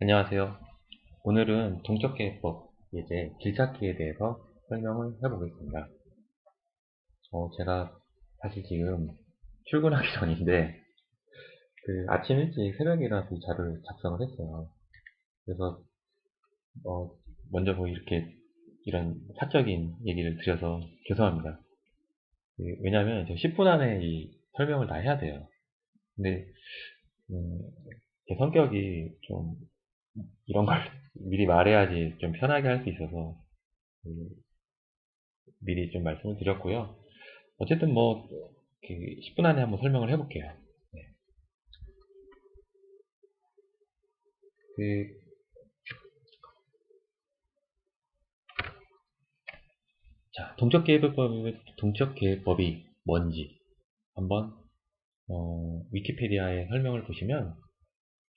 안녕하세요. 오늘은 동적계법 예제 길찾기에 대해서 설명을 해보겠습니다. 제가 사실 지금 출근하기 전인데 아침 일찍 새벽에 일어나서 이 자료를 작성을 했어요. 그래서 어, 먼저 뭐 이렇게 이런 사적인 얘기를 드려서 죄송합니다. 왜냐하면 저 10분 안에 이 설명을 다 해야 돼요. 근데 음, 제 성격이 좀 이런 걸 미리 말해야지 좀 편하게 할 수 있어서 음, 미리 좀 말씀을 드렸고요. 어쨌든 뭐 10분 안에 한번 설명을 해볼게요. 네. 그, 자, 동적계법이 뭔지 한번 위키피디아의 설명을 보시면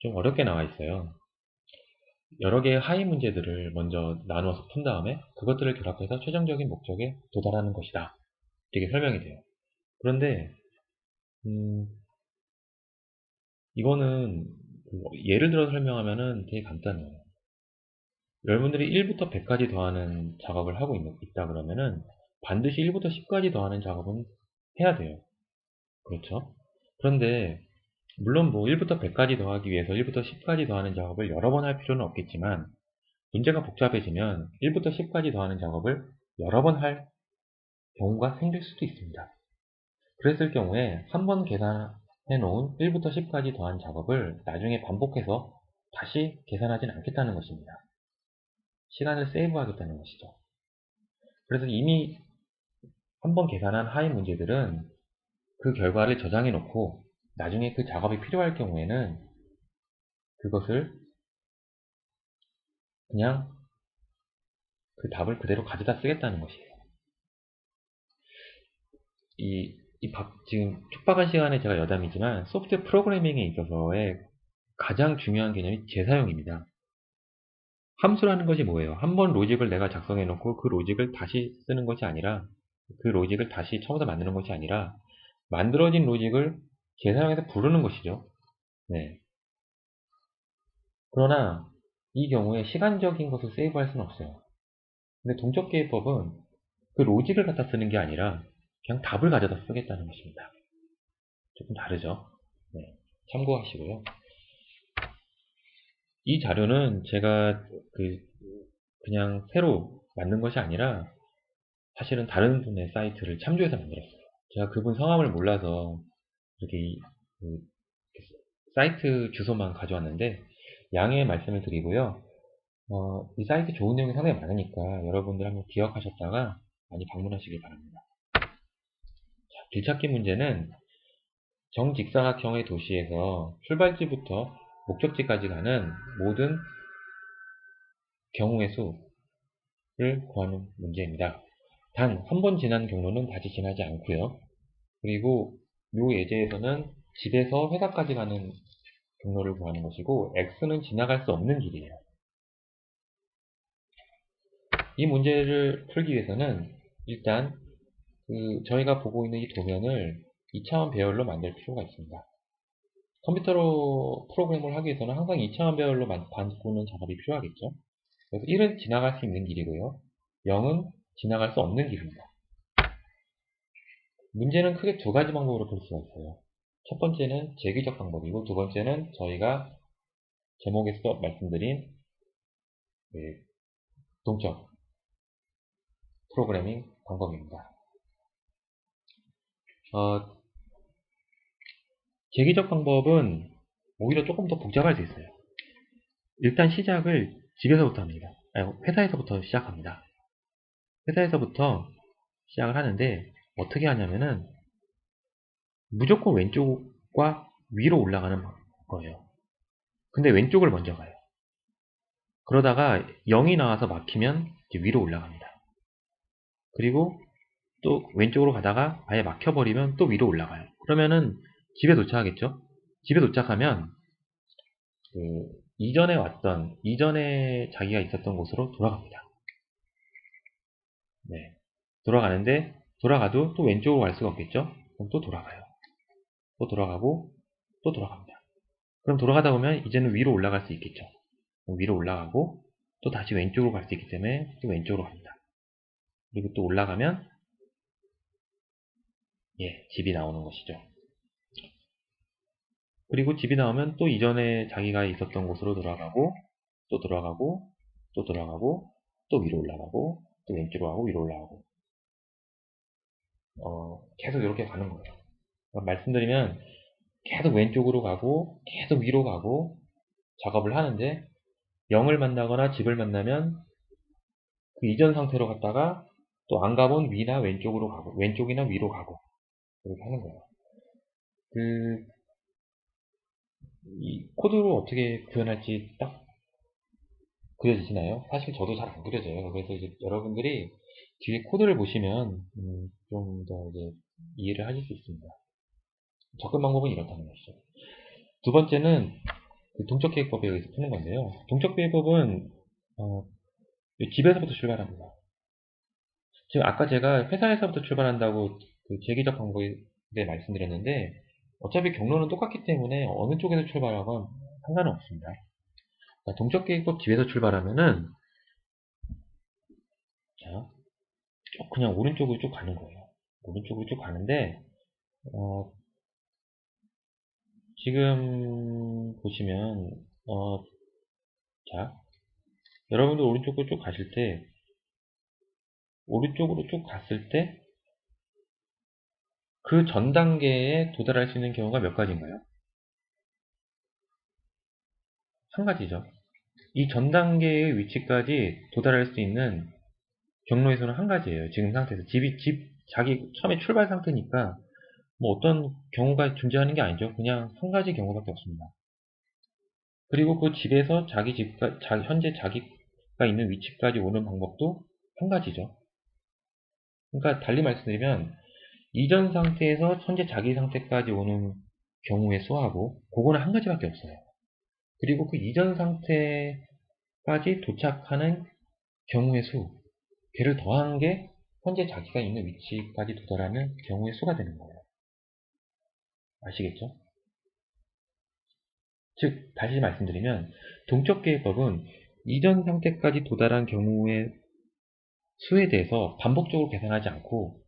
좀 어렵게 나와 있어요. 여러 개의 하위 문제들을 먼저 나누어서 푼 다음에 그것들을 결합해서 최종적인 목적에 도달하는 것이다. 이렇게 설명이 돼요. 그런데 음, 이거는 예를 들어 설명하면은 되게 간단해요. 여러분들이 1부터 100까지 더하는 작업을 하고 있다 그러면은 반드시 1부터 10까지 더하는 작업은 해야 돼요. 그렇죠? 그런데 물론 뭐 1부터 100까지 더하기 위해서 1부터 10까지 더하는 작업을 여러 번 할 필요는 없겠지만 문제가 복잡해지면 1부터 10까지 더하는 작업을 여러 번 할 경우가 생길 수도 있습니다. 그랬을 경우에 한 번 계산해 놓은 1부터 10까지 더한 작업을 나중에 반복해서 다시 계산하진 않겠다는 것입니다. 시간을 세이브하겠다는 것이죠. 그래서 이미 한 번 계산한 하위 문제들은 그 결과를 저장해 놓고 나중에 그 작업이 필요할 경우에는 그것을 그냥 그 답을 그대로 가져다 쓰겠다는 것이에요. 지금 촉박한 시간에 제가 여담이지만 소프트웨어 프로그래밍에 있어서의 가장 중요한 개념이 재사용입니다. 함수라는 것이 뭐예요? 한 번 로직을 내가 작성해 놓고 그 로직을 다시 쓰는 것이 아니라 그 로직을 다시 처음부터 만드는 것이 아니라 만들어진 로직을 재사용해서 부르는 것이죠. 네. 그러나 이 경우에 시간적인 것을 세이브할 수는 없어요. 근데 동적계법은 그 로직을 갖다 쓰는 게 아니라 그냥 답을 가져다 쓰겠다는 것입니다. 조금 다르죠? 네, 참고하시고요. 이 자료는 제가 그냥 새로 만든 것이 아니라 사실은 다른 분의 사이트를 참조해서 만들었어요. 제가 그분 성함을 몰라서 이렇게 그 사이트 주소만 가져왔는데 양해의 말씀을 드리고요. 이 사이트 좋은 내용이 상당히 많으니까 여러분들 한번 기억하셨다가 많이 방문하시길 바랍니다. 자, 길찾기 문제는 정직사각형의 도시에서 출발지부터 목적지까지 가는 모든 경우의 수를 구하는 문제입니다. 단, 한 번 지난 경로는 다시 지나지 않고요. 그리고 이 예제에서는 집에서 회사까지 가는 경로를 구하는 것이고 X는 지나갈 수 없는 길이에요. 이 문제를 풀기 위해서는 일단 저희가 보고 있는 이 도면을 2차원 배열로 만들 필요가 있습니다. 컴퓨터로 프로그램을 하기 위해서는 항상 2차원 배열로 바꾸는 작업이 필요하겠죠. 그래서 1은 지나갈 수 있는 길이고요. 0은 지나갈 수 없는 길입니다. 문제는 크게 두 가지 방법으로 풀 수가 있어요. 첫 번째는 재기적 방법이고 두 번째는 저희가 제목에서 말씀드린 동적 프로그래밍 방법입니다. 어, 재기적 방법은 오히려 조금 더 복잡할 수 있어요. 일단 시작을 집에서부터 합니다. 아니, 회사에서부터 시작합니다. 회사에서부터 시작을 하는데 어떻게 하냐면은 무조건 왼쪽과 위로 올라가는 거예요. 근데 왼쪽을 먼저 가요. 그러다가 0이 나와서 막히면 이제 위로 올라갑니다. 그리고 또 왼쪽으로 가다가 아예 막혀버리면 또 위로 올라가요. 그러면은 집에 도착하겠죠? 집에 도착하면 이전에 자기가 있었던 곳으로 돌아갑니다. 네. 돌아가는데 돌아가도 또 왼쪽으로 갈 수가 없겠죠? 그럼 또 돌아가요. 또 돌아가고 또 돌아갑니다. 그럼 돌아가다 보면 이제는 위로 올라갈 수 있겠죠. 위로 올라가고 또 다시 왼쪽으로 갈 수 있기 때문에 또 왼쪽으로 갑니다. 그리고 또 올라가면 집이 나오는 것이죠. 그리고 집이 나오면 또 이전에 자기가 있었던 곳으로 돌아가고 또 돌아가고 또 돌아가고 또 위로 올라가고 또 왼쪽으로 가고 위로 올라가고 계속 이렇게 가는 거예요. 그러니까 말씀드리면 계속 왼쪽으로 가고 계속 위로 가고 작업을 하는데 0을 만나거나 집을 만나면 그 이전 상태로 갔다가 또 안 가본 위나 왼쪽으로 가고 왼쪽이나 위로 가고 그렇게 하는 거예요. 이 코드로 어떻게 표현할지 딱 그려지시나요? 사실 저도 잘 안 그려져요. 그래서 이제 여러분들이 뒤에 코드를 보시면 좀 더 이제 이해를 하실 수 있습니다. 접근 방법은 이렇다는 것이죠. 두 번째는 그 동적 계획법에 의해서 푸는 건데요. 동적 계획법은 집에서부터 출발합니다. 지금 아까 제가 회사에서부터 출발한다고 그 제기적 방법에 대해 말씀드렸는데 어차피 경로는 똑같기 때문에 어느 쪽에서 출발하건 상관은 없습니다. 그러니까 동적 계획법 집에서 출발하면은 자, 그냥 오른쪽으로 쭉 가는 거예요. 오른쪽으로 쭉 가는데 지금 보시면 자, 여러분들 오른쪽으로 쭉 가실 때 오른쪽으로 쭉 갔을 때 그 전 단계에 도달할 수 있는 경우가 몇 가지인가요? 한 가지죠. 이 전 단계의 위치까지 도달할 수 있는 경로에서는 한 가지예요. 지금 상태에서 자기 처음에 출발 상태니까 뭐 어떤 경우가 존재하는 게 아니죠. 그냥 한 가지 경우밖에 없습니다. 그리고 그 집에서 현재 자기가 있는 위치까지 오는 방법도 한 가지죠. 그러니까 달리 말씀드리면 이전 상태에서 현재 자기 상태까지 오는 경우의 수하고 그거는 한 가지밖에 없어요. 그리고 그 이전 상태까지 도착하는 경우의 수, 걔를 더한 게 현재 자기가 있는 위치까지 도달하는 경우의 수가 되는 거예요. 아시겠죠? 즉, 다시 말씀드리면 동적 계획법은 이전 상태까지 도달한 경우의 수에 대해서 반복적으로 계산하지 않고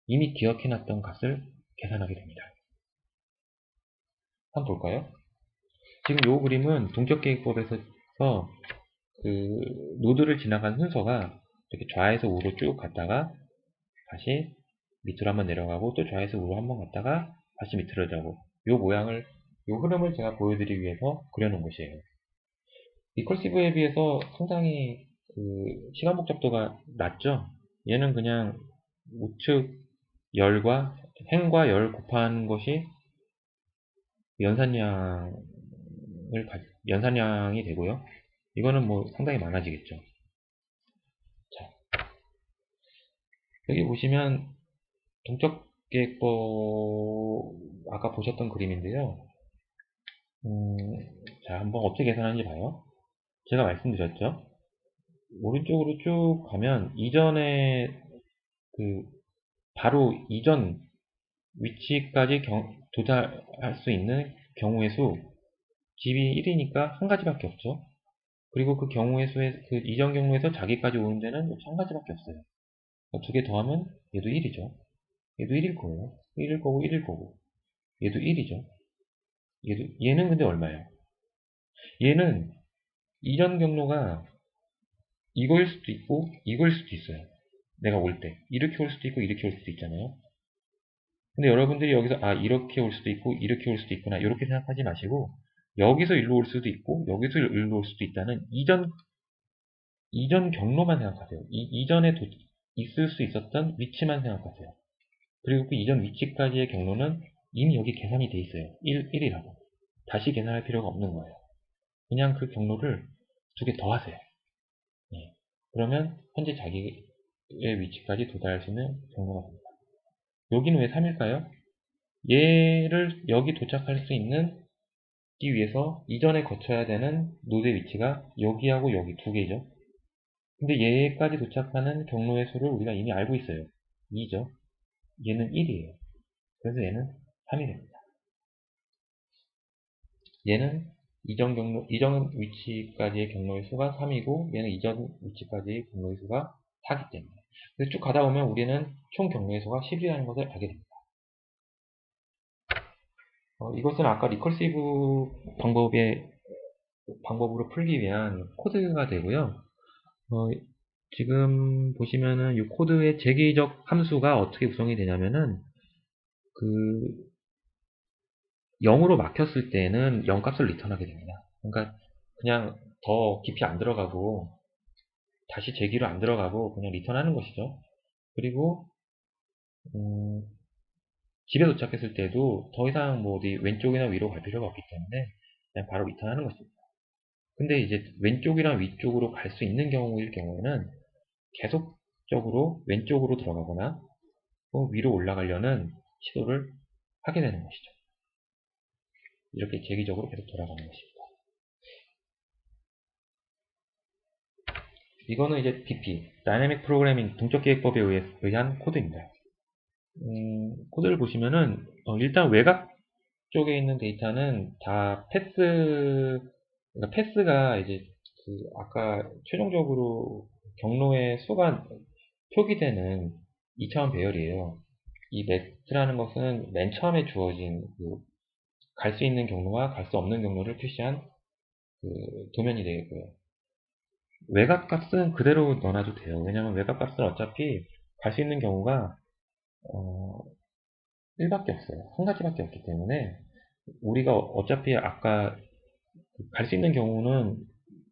이미 기억해놨던 값을 계산하게 됩니다. 한번 볼까요? 지금 이 그림은 동적 계획법에서 그 노드를 지나간 순서가 이렇게 좌에서 우로 쭉 갔다가 다시 밑으로 한번 내려가고 또 좌에서 우로 한번 갔다가 다시 밑으로 내려가고 이 흐름을 제가 보여드리기 위해서 그려놓은 것이에요. 리커시브에 비해서 상당히 그 시간 복잡도가 낮죠? 얘는 그냥 우측 열과 행과 열 곱한 것이 연산량이 되고요. 이거는 뭐 상당히 많아지겠죠. 자, 여기 보시면 동적계획법 아까 보셨던 그림인데요. 자, 한번 어떻게 계산하는지 봐요. 제가 말씀드렸죠. 오른쪽으로 쭉 가면 이전에 그 바로 이전 위치까지 도달할 수 있는 경우의 수 집이 1이니까 한 가지밖에 없죠. 그리고 그 경우의 그 이전 경우에서 자기까지 오는 데는 역시 한 가지밖에 없어요. 두 개 더하면 얘도 1이죠. 얘도 1일 거예요. 1일 거고 1일 거고. 얘도 1이죠. 얘는 근데 얼마예요? 얘는 이전 경로가 이거일 수도 있고 이거일 수도 있어요. 내가 올 때. 이렇게 올 수도 있고 이렇게 올 수도 있잖아요. 근데 여러분들이 여기서 이렇게 올 수도 있고 이렇게 올 수도 있구나 이렇게 생각하지 마시고 여기서 일로 올 수도 있고 여기서 일로 올 수도 있다는 이전 경로만 생각하세요. 이전에 있을 수 있었던 위치만 생각하세요. 그리고 그 이전 위치까지의 경로는 이미 여기 계산이 돼 있어요. 1이라고. 다시 계산할 필요가 없는 거예요. 그냥 그 경로를 두 개 더 하세요. 예. 그러면 현재 자기의 위치까지 도달할 수 있는 경로가 됩니다. 여기는 왜 3일까요? 얘를 여기 도착할 수 있는 기 위해서 이전에 거쳐야 되는 노드의 위치가 여기하고 여기 두 개죠. 근데 얘까지 도착하는 경로의 수를 우리가 이미 알고 있어요. 2죠. 얘는 1이에요. 그래서 얘는 3이 됩니다. 얘는 이전 위치까지의 경로의 수가 3이고 얘는 이전 위치까지의 경로의 수가 4기 때문에. 그래서 쭉 가다 보면 우리는 총 경로의 수가 10이라는 것을 알게 됩니다. 이것은 아까 리커시브 방법으로 풀기 위한 코드가 되고요. 지금 보시면은 이 코드의 재기적 함수가 어떻게 구성이 되냐면은 0으로 막혔을 때는 0 값을 리턴하게 됩니다. 그러니까 그냥 더 깊이 안 들어가고 다시 재기로 안 들어가고 그냥 리턴하는 것이죠. 그리고 집에 도착했을 때도 더 이상 뭐 어디 왼쪽이나 위로 갈 필요가 없기 때문에 그냥 바로 리턴하는 것입니다. 근데 이제 왼쪽이랑 위쪽으로 갈 수 있는 경우일 경우에는 계속적으로 왼쪽으로 들어가거나 위로 올라가려는 시도를 하게 되는 것이죠. 이렇게 재기적으로 계속 돌아가는 것입니다. 이거는 이제 DP, Dynamic Programming, 동적 기획법에 의한 코드입니다. 코드를 보시면은 일단 외곽 쪽에 있는 데이터는 다 그러니까 패스가 이제 아까 최종적으로 경로의 수가 표기되는 2차원 배열이에요. 이 net라는 것은 맨 처음에 주어진 갈 수 있는 경로와 갈 수 없는 경로를 표시한 도면이 되겠고요. 외곽 값은 그대로 넣어놔도 돼요. 왜냐하면 외곽 값은 어차피 갈 수 있는 경우가 1밖에 없어요. 한 가지밖에 없기 때문에 우리가 어차피 아까 갈 수 있는 경우는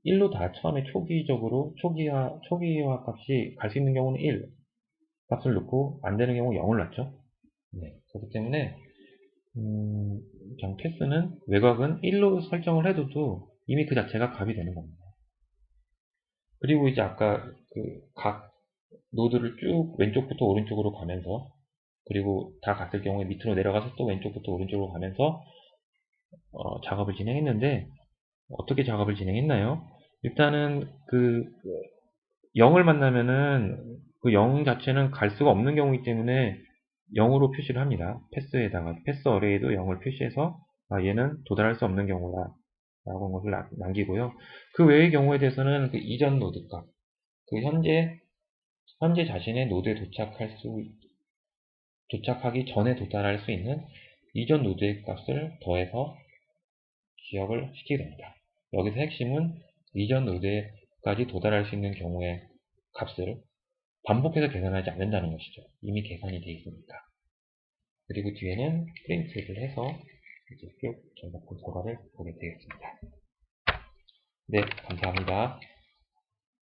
1로 다 처음에 초기화 값이 갈 수 있는 경우는 1 값을 넣고 안 되는 경우 0을 넣죠. 네, 그렇기 때문에 그냥 패스는 외곽은 1로 설정을 해둬도 이미 그 자체가 값이 되는 겁니다. 그리고 이제 아까 각 노드를 쭉 왼쪽부터 오른쪽으로 가면서 그리고 다 갔을 경우에 밑으로 내려가서 또 왼쪽부터 오른쪽으로 가면서 작업을 진행했는데 어떻게 작업을 진행했나요? 일단은 0을 만나면은 그 0 자체는 갈 수가 없는 경우이기 때문에 0으로 표시를 합니다. 패스 어레이도 0을 표시해서 얘는 도달할 수 없는 경우다 라고 한 것을 남기고요. 그 외의 경우에 대해서는 이전 노드 값, 현재 자신의 노드에 도착하기 전에 도달할 수 있는 이전 노드의 값을 더해서 기억을 시키게 됩니다. 여기서 핵심은 이전 노드까지 도달할 수 있는 경우의 값을 반복해서 계산하지 않는다는 것이죠. 이미 계산이 되어 있으니까. 그리고 뒤에는 프린트를 해서 이제 쭉 저희가 본 결과를 보게 되겠습니다. 네, 감사합니다.